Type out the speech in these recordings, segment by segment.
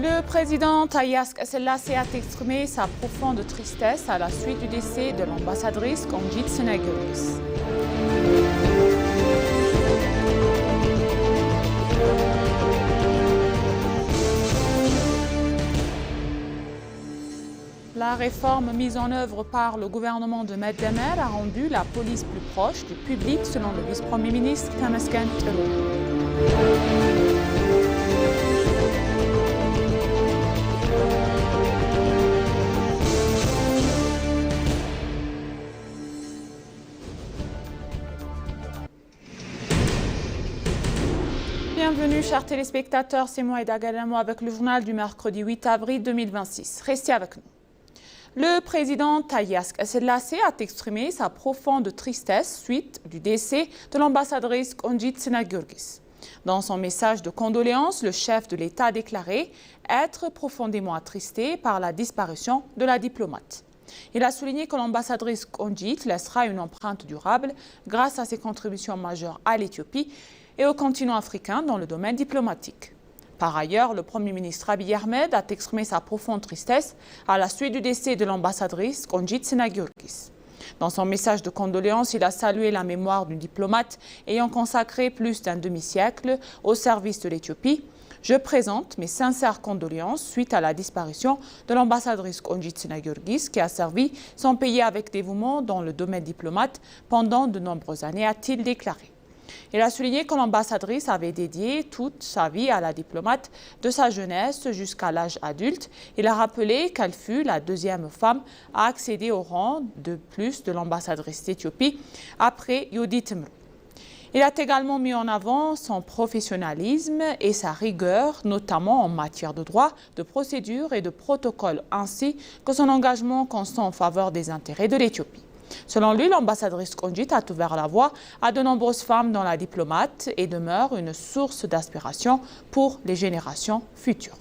Le président Taïas Selassie a exprimé sa profonde tristesse à la suite du décès de l'ambassadrice Konjit Senagurgis. La réforme mise en œuvre par le gouvernement de Meddemer a rendu la police plus proche du public, selon le vice-premier ministre Temesgen Tırol. Bienvenue, chers téléspectateurs, c'est moi Eda Galamo avec le journal du mercredi 8 avril 2026. Restez avec nous. Le président Taïas Selassie a exprimé sa profonde tristesse suite du décès de l'ambassadrice Konjit Senagurgis. Dans son message de condoléances, le chef de l'État a déclaré être profondément attristé par la disparition de la diplomate. Il a souligné que l'ambassadrice Konjit laissera une empreinte durable grâce à ses contributions majeures à l'Éthiopie et au continent africain dans le domaine diplomatique. Par ailleurs, le Premier ministre Abiy Ahmed a exprimé sa profonde tristesse à la suite du décès de l'ambassadrice Konjit Senagurgis. Dans son message de condoléances, il a salué la mémoire d'une diplomate ayant consacré plus d'un demi-siècle au service de l'Éthiopie. Je présente mes sincères condoléances suite à la disparition de l'ambassadrice Konjit Senagurgis qui a servi son pays avec dévouement dans le domaine diplomate pendant de nombreuses années, a-t-il déclaré. Il a souligné que l'ambassadrice avait dédié toute sa vie à la diplomate de sa jeunesse jusqu'à l'âge adulte. Il a rappelé qu'elle fut la deuxième femme à accéder au rang de plus de l'ambassadrice d'Éthiopie après Yudit Mru. Il a également mis en avant son professionnalisme et sa rigueur, notamment en matière de droit, de procédure et de protocole, ainsi que son engagement constant en faveur des intérêts de l'Éthiopie. Selon lui, l'ambassadrice Konjit a ouvert la voie à de nombreuses femmes dans la diplomate et demeure une source d'inspiration pour les générations futures.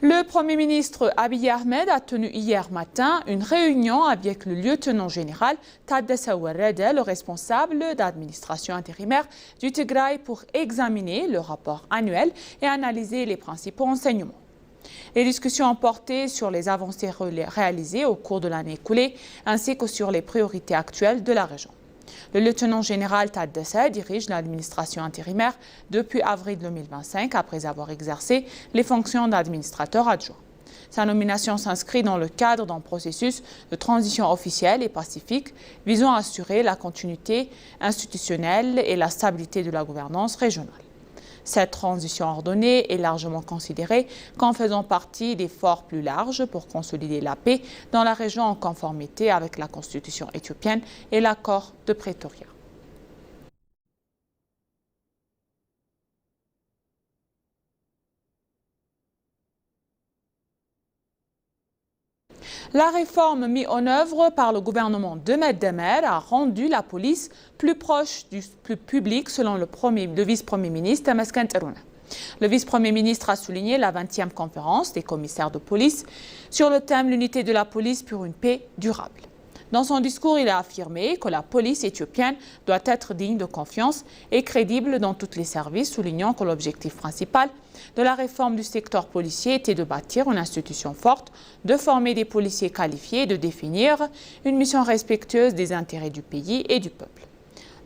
Le Premier ministre Abiy Ahmed a tenu hier matin une réunion avec le lieutenant général Taddesse Werrede, le responsable d'administration intérimaire du Tigray, pour examiner le rapport annuel et analyser les principaux enseignements. Les discussions ont porté sur les avancées réalisées au cours de l'année écoulée ainsi que sur les priorités actuelles de la région. Le lieutenant général Taddesse dirige l'administration intérimaire depuis avril 2025 après avoir exercé les fonctions d'administrateur adjoint. Sa nomination s'inscrit dans le cadre d'un processus de transition officielle et pacifique visant à assurer la continuité institutionnelle et la stabilité de la gouvernance régionale. Cette transition ordonnée est largement considérée comme faisant partie d'efforts plus larges pour consolider la paix dans la région en conformité avec la constitution éthiopienne et l'accord de Pretoria. La réforme mise en œuvre par le gouvernement de Meddemer a rendu la police plus proche du public, selon le vice-premier ministre Temesgen Tırol. Le vice-premier ministre a souligné la 20e conférence des commissaires de police sur le thème « L'unité de la police pour une paix durable ». Dans son discours, il a affirmé que la police éthiopienne doit être digne de confiance et crédible dans tous les services, soulignant que l'objectif principal de la réforme du secteur policier était de bâtir une institution forte, de former des policiers qualifiés et de définir une mission respectueuse des intérêts du pays et du peuple.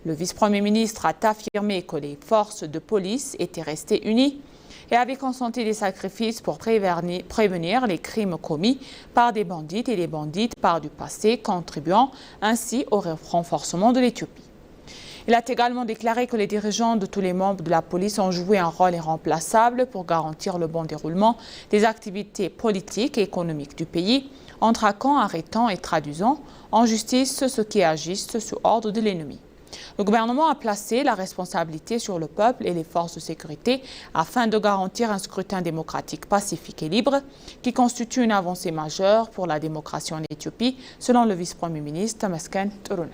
Le vice-premier ministre a affirmé que les forces de police étaient restées unies et avaient consenti des sacrifices pour prévenir les crimes commis par des bandites et des bandites par du passé, contribuant ainsi au renforcement de l'Éthiopie. Il a également déclaré que les dirigeants de tous les membres de la police ont joué un rôle irremplaçable pour garantir le bon déroulement des activités politiques et économiques du pays, en traquant, arrêtant et traduisant en justice ceux qui agissent sous ordre de l'ennemi. Le gouvernement a placé la responsabilité sur le peuple et les forces de sécurité afin de garantir un scrutin démocratique pacifique et libre qui constitue une avancée majeure pour la démocratie en Éthiopie, selon le vice-premier ministre Temesgen Tırol.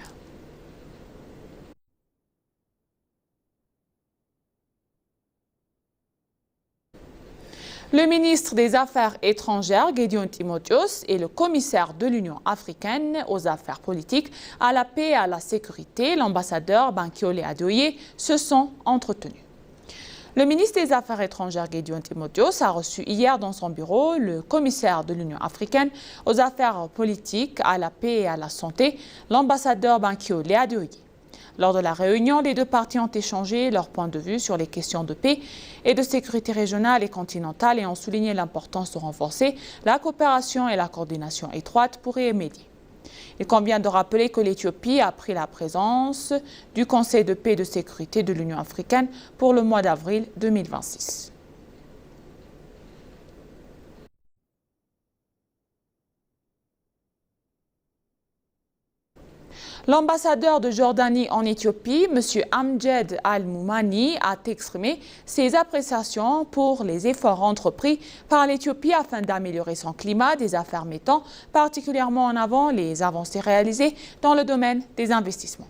Le ministre des Affaires étrangères, Gédéon Timotheos, et le commissaire de l'Union africaine aux affaires politiques, à la paix et à la sécurité, l'ambassadeur Bankiole Adeoye, se sont entretenus. Le ministre des Affaires étrangères, Gédéon Timotheos, a reçu hier dans son bureau le commissaire de l'Union africaine aux affaires politiques, à la paix et à la santé, l'ambassadeur Bankiole Adeoye. Lors de la réunion, les deux parties ont échangé leurs points de vue sur les questions de paix et de sécurité régionale et continentale et ont souligné l'importance de renforcer la coopération et la coordination étroite pour y remédier. Il convient de rappeler que l'Éthiopie a pris la présence du Conseil de paix et de sécurité de l'Union africaine pour le mois d'avril 2026. L'ambassadeur de Jordanie en Éthiopie, M. Amjad Al-Moumani, a exprimé ses appréciations pour les efforts entrepris par l'Éthiopie afin d'améliorer son climat des affaires, mettant particulièrement en avant les avancées réalisées dans le domaine des investissements.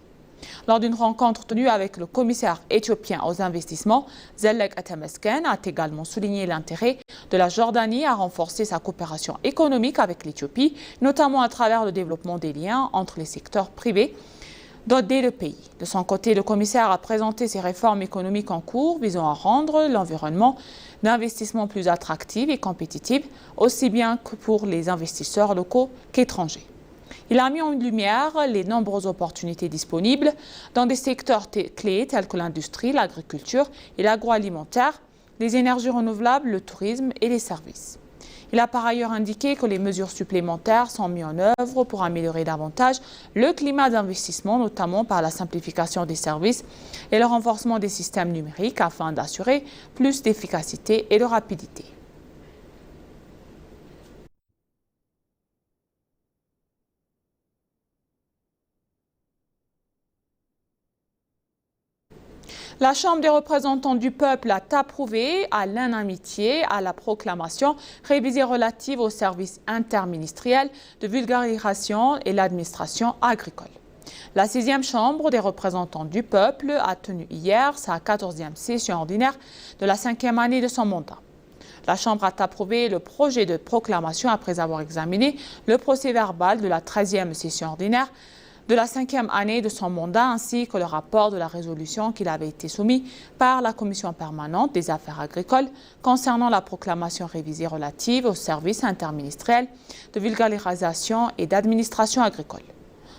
Lors d'une rencontre tenue avec le commissaire éthiopien aux investissements, Zellek Atemesken a également souligné l'intérêt de la Jordanie à renforcer sa coopération économique avec l'Éthiopie, notamment à travers le développement des liens entre les secteurs privés des deux pays. De son côté, le commissaire a présenté ses réformes économiques en cours visant à rendre l'environnement d'investissement plus attractif et compétitif, aussi bien que pour les investisseurs locaux qu'étrangers. Il a mis en lumière les nombreuses opportunités disponibles dans des secteurs clés tels que l'industrie, l'agriculture et l'agroalimentaire, les énergies renouvelables, le tourisme et les services. Il a par ailleurs indiqué que les mesures supplémentaires sont mises en œuvre pour améliorer davantage le climat d'investissement, notamment par la simplification des services et le renforcement des systèmes numériques afin d'assurer plus d'efficacité et de rapidité. La Chambre des représentants du peuple a approuvé à l'unanimité à la proclamation révisée relative au service interministériel de vulgarisation et l'administration agricole. La 6e Chambre des représentants du peuple a tenu hier sa 14e session ordinaire de la 5e année de son mandat. La Chambre a approuvé le projet de proclamation après avoir examiné le procès-verbal de la 13e session ordinaire de la 5e année de son mandat ainsi que le rapport de la résolution qui avait été soumis par la Commission permanente des affaires agricoles concernant la proclamation révisée relative au service interministériel de vulgarisation et d'administration agricole.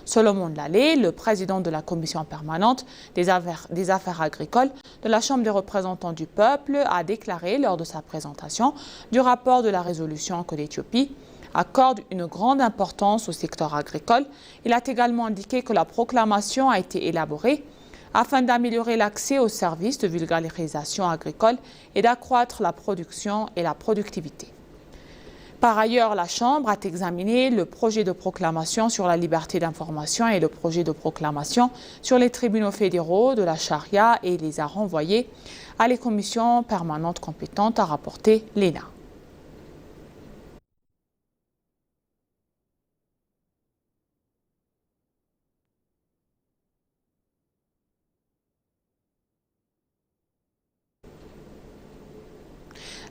Solomon Laleh, le président de la Commission permanente des affaires agricoles de la Chambre des représentants du peuple, a déclaré lors de sa présentation du rapport de la résolution que l'Éthiopie accorde une grande importance au secteur agricole. Il a également indiqué que la proclamation a été élaborée afin d'améliorer l'accès aux services de vulgarisation agricole et d'accroître la production et la productivité. Par ailleurs, la Chambre a examiné le projet de proclamation sur la liberté d'information et le projet de proclamation sur les tribunaux fédéraux de la charia et les a renvoyés à les commissions permanentes compétentes, a rapporté l'ENA.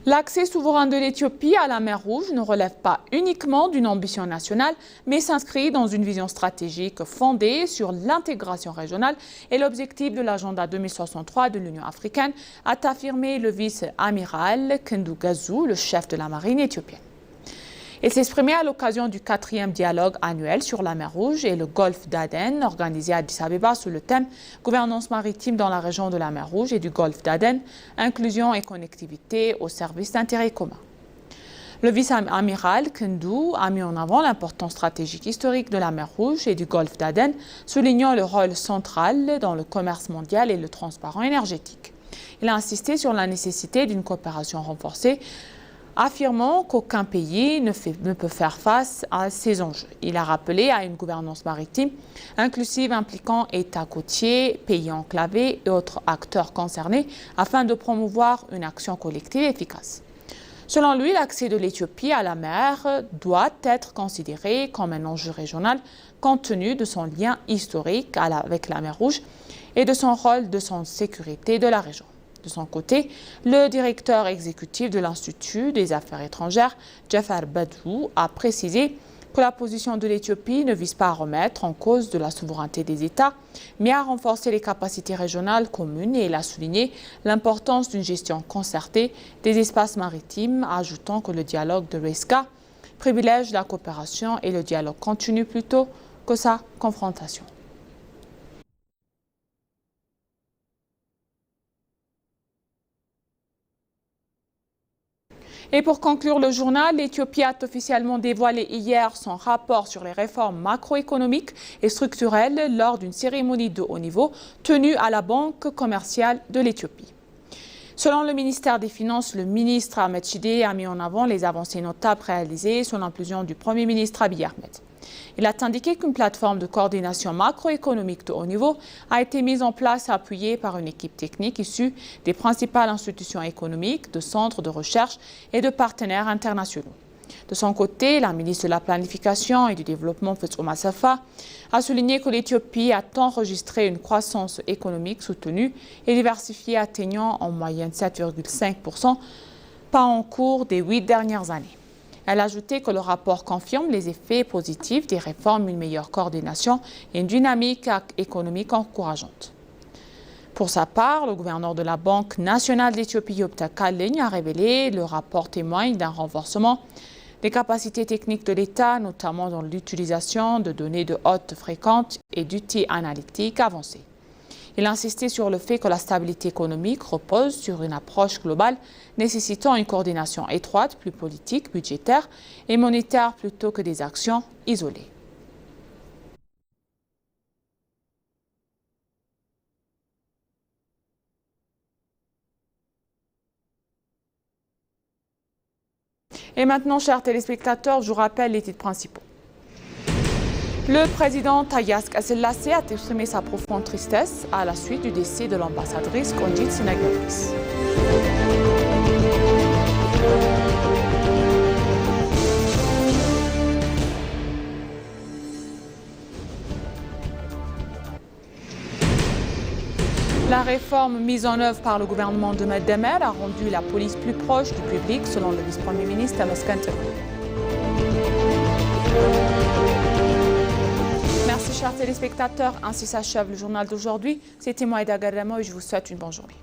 L'accès souverain de l'Éthiopie à la mer Rouge ne relève pas uniquement d'une ambition nationale, mais s'inscrit dans une vision stratégique fondée sur l'intégration régionale et l'objectif de l'agenda 2063 de l'Union africaine, a affirmé le vice-amiral Kendu Gazou, le chef de la marine éthiopienne. Il s'est exprimé à l'occasion du 4e dialogue annuel sur la mer Rouge et le golfe d'Aden, organisé à Addis Abeba sous le thème « Gouvernance maritime dans la région de la mer Rouge et du golfe d'Aden, inclusion et connectivité au service d'intérêt commun ». Le vice-amiral Kendu a mis en avant l'importance stratégique historique de la mer Rouge et du golfe d'Aden, soulignant le rôle central dans le commerce mondial et le transparent énergétique. Il a insisté sur la nécessité d'une coopération renforcée, affirmant qu'aucun pays ne peut faire face à ces enjeux. Il a rappelé à une gouvernance maritime inclusive impliquant États côtiers, pays enclavés et autres acteurs concernés afin de promouvoir une action collective efficace. Selon lui, l'accès de l'Éthiopie à la mer doit être considéré comme un enjeu régional compte tenu de son lien historique avec la mer Rouge et de son rôle de sécurité de la région. De son côté, le directeur exécutif de l'Institut des Affaires étrangères, Jafar Badou, a précisé que la position de l'Éthiopie ne vise pas à remettre en cause de la souveraineté des États, mais à renforcer les capacités régionales communes, et il a souligné l'importance d'une gestion concertée des espaces maritimes, ajoutant que le dialogue de Reska privilège la coopération et le dialogue continu plutôt que sa confrontation. Et pour conclure le journal, l'Éthiopie a officiellement dévoilé hier son rapport sur les réformes macroéconomiques et structurelles lors d'une cérémonie de haut niveau tenue à la Banque commerciale de l'Éthiopie. Selon le ministère des Finances, le ministre Ahmed Shide a mis en avant les avancées notables réalisées sous l'impulsion du Premier ministre Abiy Ahmed. Il a indiqué qu'une plateforme de coordination macroéconomique de haut niveau a été mise en place et appuyée par une équipe technique issue des principales institutions économiques, de centres de recherche et de partenaires internationaux. De son côté, la ministre de la Planification et du Développement, Fetsouma Safa, a souligné que l'Éthiopie a enregistré une croissance économique soutenue et diversifiée atteignant en moyenne 7,5% par an au cours des 8 dernières années. Elle a ajouté que le rapport confirme les effets positifs des réformes, une meilleure coordination et une dynamique économique encourageante. Pour sa part, le gouverneur de la Banque nationale d'Éthiopie, Yopta Kalin, a révélé le rapport témoigne d'un renforcement des capacités techniques de l'État, notamment dans l'utilisation de données de haute fréquence et d'outils analytiques avancés. Il a insisté sur le fait que la stabilité économique repose sur une approche globale nécessitant une coordination étroite, plus politique, budgétaire et monétaire plutôt que des actions isolées. Et maintenant, chers téléspectateurs, je vous rappelle les titres principaux. Le président Taye Asselassie a exprimé sa profonde tristesse à la suite du décès de l'ambassadrice Konjit Sinagabris. La réforme mise en œuvre par le gouvernement de Medemer a rendu la police plus proche du public, selon le vice-premier ministre Tamas Kantema. Merci chers téléspectateurs, ainsi s'achève le journal d'aujourd'hui. C'était moi Aïda Garamo et je vous souhaite une bonne journée.